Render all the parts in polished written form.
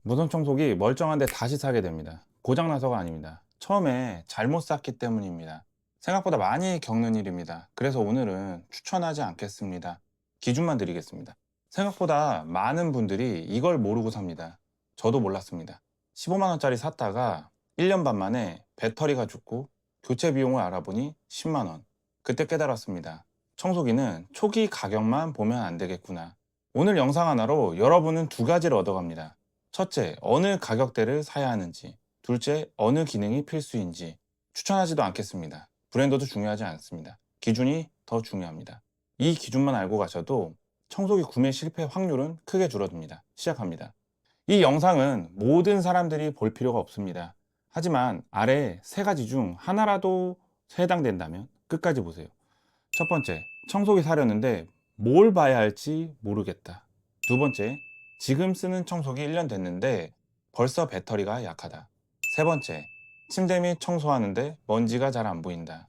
무선 청소기 멀쩡한데 다시 사게 됩니다. 고장나서가 아닙니다. 처음에 잘못 샀기 때문입니다. 생각보다 많이 겪는 일입니다. 그래서 오늘은 추천하지 않겠습니다. 기준만 드리겠습니다. 생각보다 많은 분들이 이걸 모르고 삽니다. 저도 몰랐습니다. 15만원짜리 샀다가 1년 반 만에 배터리가 죽고 교체 비용을 알아보니 10만원. 그때 깨달았습니다. 청소기는 초기 가격만 보면 안 되겠구나. 오늘 영상 하나로 여러분은 두 가지를 얻어갑니다. 첫째, 어느 가격대를 사야 하는지. 둘째, 어느 기능이 필수인지. 추천하지도 않겠습니다. 브랜드도 중요하지 않습니다. 기준이 더 중요합니다. 이 기준만 알고 가셔도 청소기 구매 실패 확률은 크게 줄어듭니다. 시작합니다. 이 영상은 모든 사람들이 볼 필요가 없습니다. 하지만 아래 세 가지 중 하나라도 해당된다면 끝까지 보세요. 첫 번째, 청소기 사려는데 뭘 봐야 할지 모르겠다. 두 번째, 지금 쓰는 청소기 1년 됐는데 벌써 배터리가 약하다. 세 번째, 침대 및 청소하는데 먼지가 잘 안 보인다.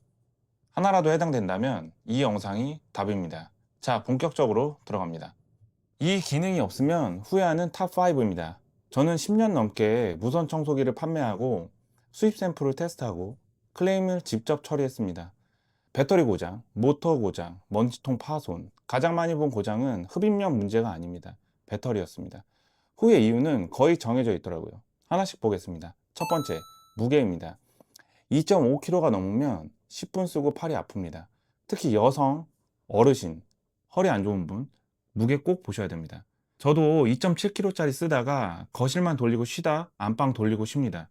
하나라도 해당된다면 이 영상이 답입니다. 자, 본격적으로 들어갑니다. 이 기능이 없으면 후회하는 탑5입니다. 저는 10년 넘게 무선 청소기를 판매하고 수입 샘플을 테스트하고 클레임을 직접 처리했습니다. 배터리 고장, 모터 고장, 먼지통 파손. 가장 많이 본 고장은 흡입력 문제가 아닙니다. 배터리였습니다. 후회 이유는 거의 정해져 있더라고요. 하나씩 보겠습니다. 첫 번째, 무게입니다. 2.5kg가 넘으면 10분 쓰고 팔이 아픕니다. 특히 여성, 어르신, 허리 안 좋은 분, 무게 꼭 보셔야 됩니다. 저도 2.7kg짜리 쓰다가 거실만 돌리고 쉬다 안방 돌리고 쉽니다.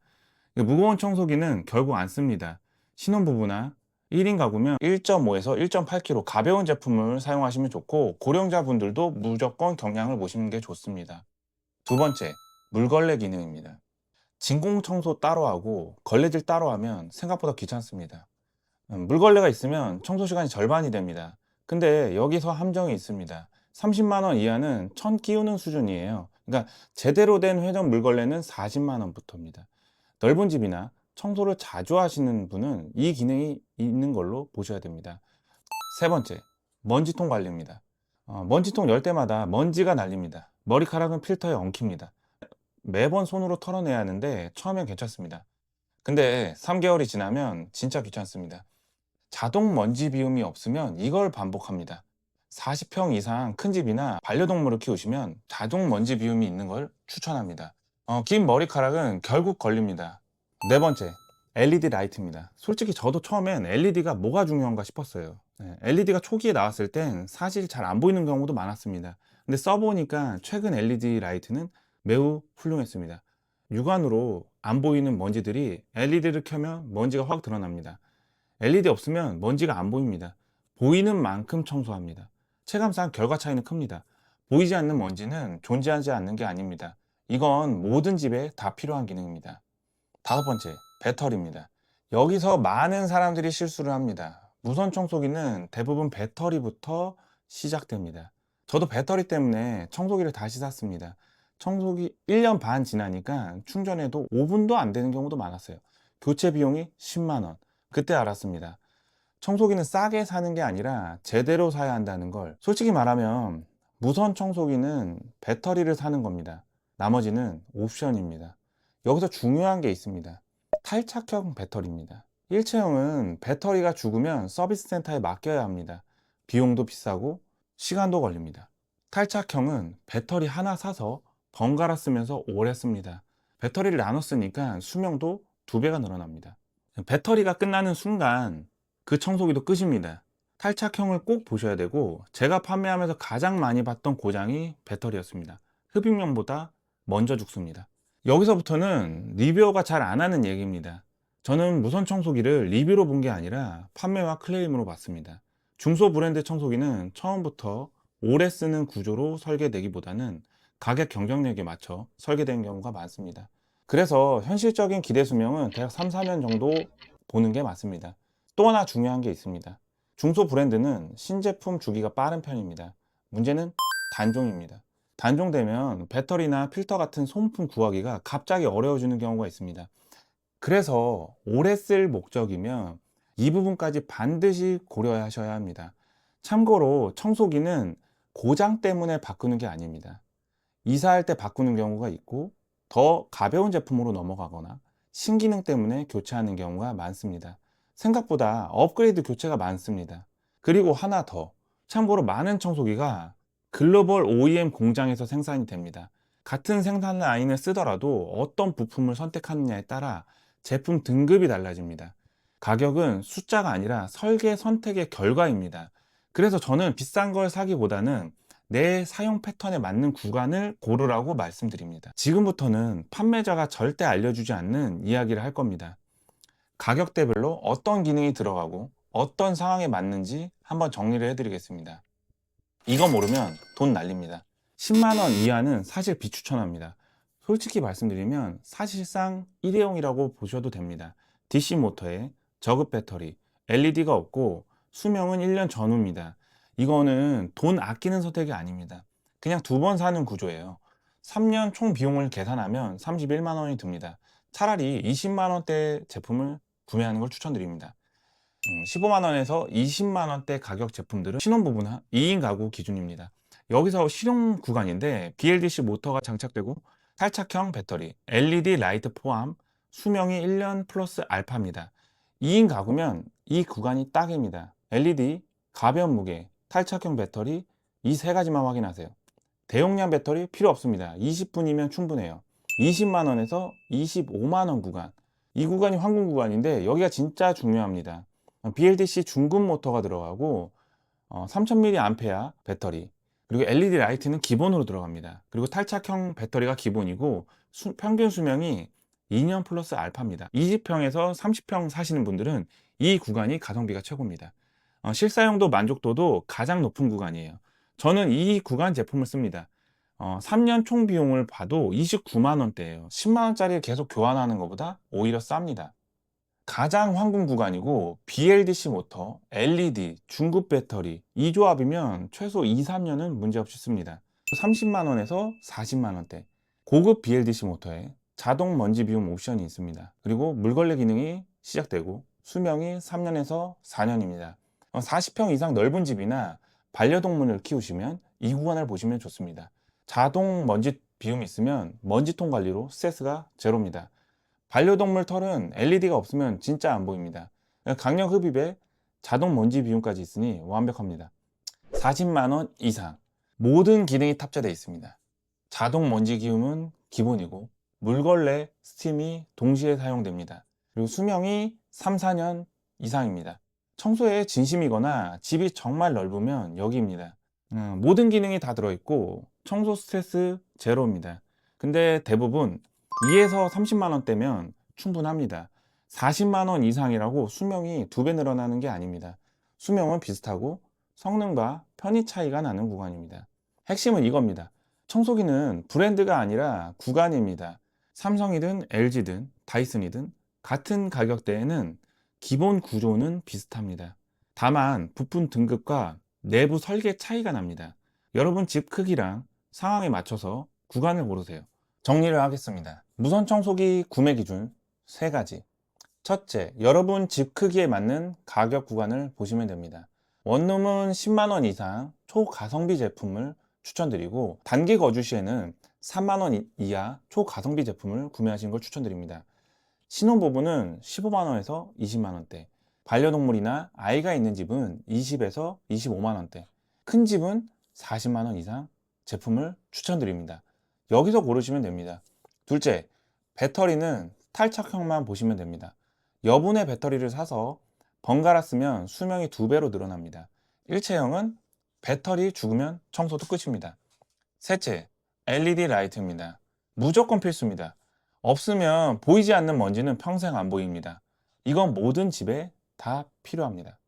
무거운 청소기는 결국 안 씁니다. 신혼부부나 1인 가구면 1.5에서 1.8kg 가벼운 제품을 사용하시면 좋고, 고령자분들도 무조건 경량을 보시는 게 좋습니다. 두 번째, 물걸레 기능입니다. 진공 청소 따로 하고 걸레질 따로 하면 생각보다 귀찮습니다. 물걸레가 있으면 청소 시간이 절반이 됩니다. 근데 여기서 함정이 있습니다. 30만 원 이하는 천 끼우는 수준이에요. 그러니까 제대로 된 회전 물걸레는 40만 원부터입니다. 넓은 집이나 청소를 자주 하시는 분은 이 기능이 있는 걸로 보셔야 됩니다. 세 번째, 먼지통 관리입니다. 먼지통 열 때마다 먼지가 날립니다. 머리카락은 필터에 엉킵니다. 매번 손으로 털어내야 하는데 처음엔 괜찮습니다. 근데 3개월이 지나면 진짜 귀찮습니다. 자동 먼지 비움이 없으면 이걸 반복합니다. 40평 이상 큰 집이나 반려동물을 키우시면 자동 먼지 비움이 있는 걸 추천합니다. 긴 머리카락은 결국 걸립니다. 네 번째, LED 라이트입니다. 솔직히 저도 처음엔 LED가 뭐가 중요한가 싶었어요. LED가 초기에 나왔을 땐 사실 잘 안 보이는 경우도 많았습니다. 근데 써보니까 최근 LED 라이트는 매우 훌륭했습니다. 육안으로 안 보이는 먼지들이 LED를 켜면 먼지가 확 드러납니다. LED 없으면 먼지가 안 보입니다. 보이는 만큼 청소합니다. 체감상 결과 차이는 큽니다. 보이지 않는 먼지는 존재하지 않는 게 아닙니다. 이건 모든 집에 다 필요한 기능입니다. 다섯 번째, 배터리입니다. 여기서 많은 사람들이 실수를 합니다. 무선 청소기는 대부분 배터리부터 시작됩니다. 저도 배터리 때문에 청소기를 다시 샀습니다. 청소기 1년 반 지나니까 충전해도 5분도 안 되는 경우도 많았어요. 교체 비용이 10만 원. 그때 알았습니다. 청소기는 싸게 사는 게 아니라 제대로 사야 한다는 걸. 솔직히 말하면 무선 청소기는 배터리를 사는 겁니다. 나머지는 옵션입니다. 여기서 중요한 게 있습니다. 탈착형 배터리입니다. 일체형은 배터리가 죽으면 서비스 센터에 맡겨야 합니다. 비용도 비싸고 시간도 걸립니다. 탈착형은 배터리 하나 사서 번갈아 쓰면서 오래 씁니다. 배터리를 나눠 쓰니까 수명도 2배가 늘어납니다. 배터리가 끝나는 순간 그 청소기도 끝입니다. 탈착형을 꼭 보셔야 되고, 제가 판매하면서 가장 많이 봤던 고장이 배터리였습니다. 흡입력보다 먼저 죽습니다. 여기서부터는 리뷰어가 잘 안 하는 얘기입니다. 저는 무선 청소기를 리뷰로 본 게 아니라 판매와 클레임으로 봤습니다. 중소 브랜드 청소기는 처음부터 오래 쓰는 구조로 설계되기보다는 가격 경쟁력에 맞춰 설계된 경우가 많습니다. 그래서 현실적인 기대 수명은 대략 3, 4년 정도 보는 게 맞습니다. 또 하나 중요한 게 있습니다. 중소 브랜드는 신제품 주기가 빠른 편입니다. 문제는 단종입니다. 단종되면 배터리나 필터 같은 소모품 구하기가 갑자기 어려워지는 경우가 있습니다. 그래서 오래 쓸 목적이면 이 부분까지 반드시 고려하셔야 합니다. 참고로 청소기는 고장 때문에 바꾸는 게 아닙니다. 이사할 때 바꾸는 경우가 있고, 더 가벼운 제품으로 넘어가거나 신기능 때문에 교체하는 경우가 많습니다. 생각보다 업그레이드 교체가 많습니다. 그리고 하나 더, 참고로 많은 청소기가 글로벌 OEM 공장에서 생산이 됩니다. 같은 생산 라인을 쓰더라도 어떤 부품을 선택하느냐에 따라 제품 등급이 달라집니다. 가격은 숫자가 아니라 설계 선택의 결과입니다. 그래서 저는 비싼 걸 사기보다는 내 사용 패턴에 맞는 구간을 고르라고 말씀드립니다. 지금부터는 판매자가 절대 알려주지 않는 이야기를 할 겁니다. 가격대별로 어떤 기능이 들어가고 어떤 상황에 맞는지 한번 정리를 해드리겠습니다. 이거 모르면 돈 날립니다. 10만 원 이하는 사실 비추천합니다. 솔직히 말씀드리면 사실상 일회용이라고 보셔도 됩니다. DC 모터에 저급 배터리, LED가 없고 수명은 1년 전후입니다. 이거는 돈 아끼는 선택이 아닙니다. 그냥 두 번 사는 구조예요. 3년 총 비용을 계산하면 31만 원이 듭니다. 차라리 20만 원대 제품을 구매하는 걸 추천드립니다. 15만 원에서 20만 원대 가격 제품들은 신혼부부 2인 가구 기준입니다. 여기서 실용 구간인데 BLDC 모터가 장착되고 탈착형 배터리, LED 라이트 포함, 수명이 1년 플러스 알파입니다. 2인 가구면 이 구간이 딱입니다. LED, 가벼운 무게, 탈착형 배터리, 이 세 가지만 확인하세요. 대용량 배터리 필요 없습니다. 20분이면 충분해요. 20만 원에서 25만 원 구간, 이 구간이 황금 구간인데 여기가 진짜 중요합니다. BLDC 중급 모터가 들어가고 3000mAh 배터리, 그리고 LED 라이트는 기본으로 들어갑니다. 그리고 탈착형 배터리가 기본이고 평균 수명이 2년 플러스 알파입니다. 20평에서 30평 사시는 분들은 이 구간이 가성비가 최고입니다. 실사용도 만족도도 가장 높은 구간이에요. 저는 이 구간 제품을 씁니다. 3년 총 비용을 봐도 29만 원대예요. 10만 원짜리를 계속 교환하는 것보다 오히려 쌉니다. 가장 황금 구간이고 BLDC 모터, LED, 중급 배터리 이 조합이면 최소 2, 3년은 문제없이 씁니다. 30만 원에서 40만 원대 고급 BLDC 모터에 자동 먼지 비움 옵션이 있습니다. 그리고 물걸레 기능이 시작되고 수명이 3년에서 4년입니다. 40평 이상 넓은 집이나 반려동물을 키우시면 이 구간을 보시면 좋습니다. 자동 먼지 비움이 있으면 먼지통 관리로 스트레스가 제로입니다. 반려동물 털은 LED가 없으면 진짜 안 보입니다. 강력 흡입에 자동 먼지 비움까지 있으니 완벽합니다. 40만 원 이상 모든 기능이 탑재되어 있습니다. 자동 먼지 기움은 기본이고 물걸레, 스팀이 동시에 사용됩니다. 그리고 수명이 3, 4년 이상입니다. 청소에 진심이거나 집이 정말 넓으면 여기입니다. 모든 기능이 다 들어있고 청소 스트레스 제로입니다. 근데 대부분 2에서 30만 원대면 충분합니다. 40만 원 이상이라고 수명이 2배 늘어나는 게 아닙니다. 수명은 비슷하고 성능과 편의 차이가 나는 구간입니다. 핵심은 이겁니다. 청소기는 브랜드가 아니라 구간입니다. 삼성이든 LG든 다이슨이든 같은 가격대에는 기본 구조는 비슷합니다. 다만 부품 등급과 내부 설계 차이가 납니다. 여러분 집 크기랑 상황에 맞춰서 구간을 고르세요. 정리를 하겠습니다. 무선 청소기 구매 기준 3가지. 첫째, 여러분 집 크기에 맞는 가격 구간을 보시면 됩니다. 원룸은 10만 원 이상 초가성비 제품을 추천드리고 단기 거주 시에는 3만 원 이하 초가성비 제품을 구매하시는 걸 추천드립니다. 신혼부부는 15만 원에서 20만 원대, 반려동물이나 아이가 있는 집은 20에서 25만 원대, 큰 집은 40만 원 이상 제품을 추천드립니다. 여기서 고르시면 됩니다. 둘째, 배터리는 탈착형만 보시면 됩니다. 여분의 배터리를 사서 번갈아 쓰면 수명이 2배로 늘어납니다. 일체형은 배터리 죽으면 청소도 끝입니다. 셋째, LED 라이트입니다. 무조건 필수입니다. 없으면 보이지 않는 먼지는 평생 안 보입니다. 이건 모든 집에 다 필요합니다.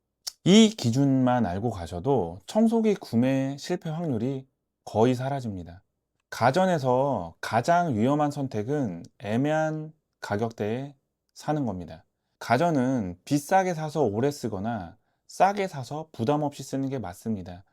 이 기준만 알고 가셔도 청소기 구매 실패 확률이 거의 사라집니다. 가전에서 가장 위험한 선택은 애매한 가격대에 사는 겁니다. 가전은 비싸게 사서 오래 쓰거나 싸게 사서 부담 없이 쓰는 게 맞습니다.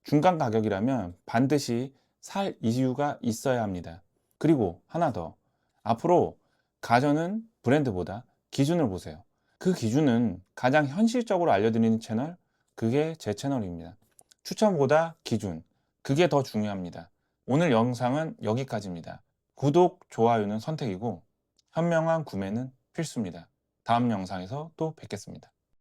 중간 가격이라면 반드시 살 이유가 있어야 합니다. 그리고 하나 더, 앞으로 가전은 브랜드보다 기준을 보세요. 그 기준은 가장 현실적으로 알려드리는 채널, 그게 제 채널입니다. 추천보다 기준, 그게 더 중요합니다. 오늘 영상은 여기까지입니다. 구독, 좋아요는 선택이고 현명한 구매는 필수입니다. 다음 영상에서 또 뵙겠습니다.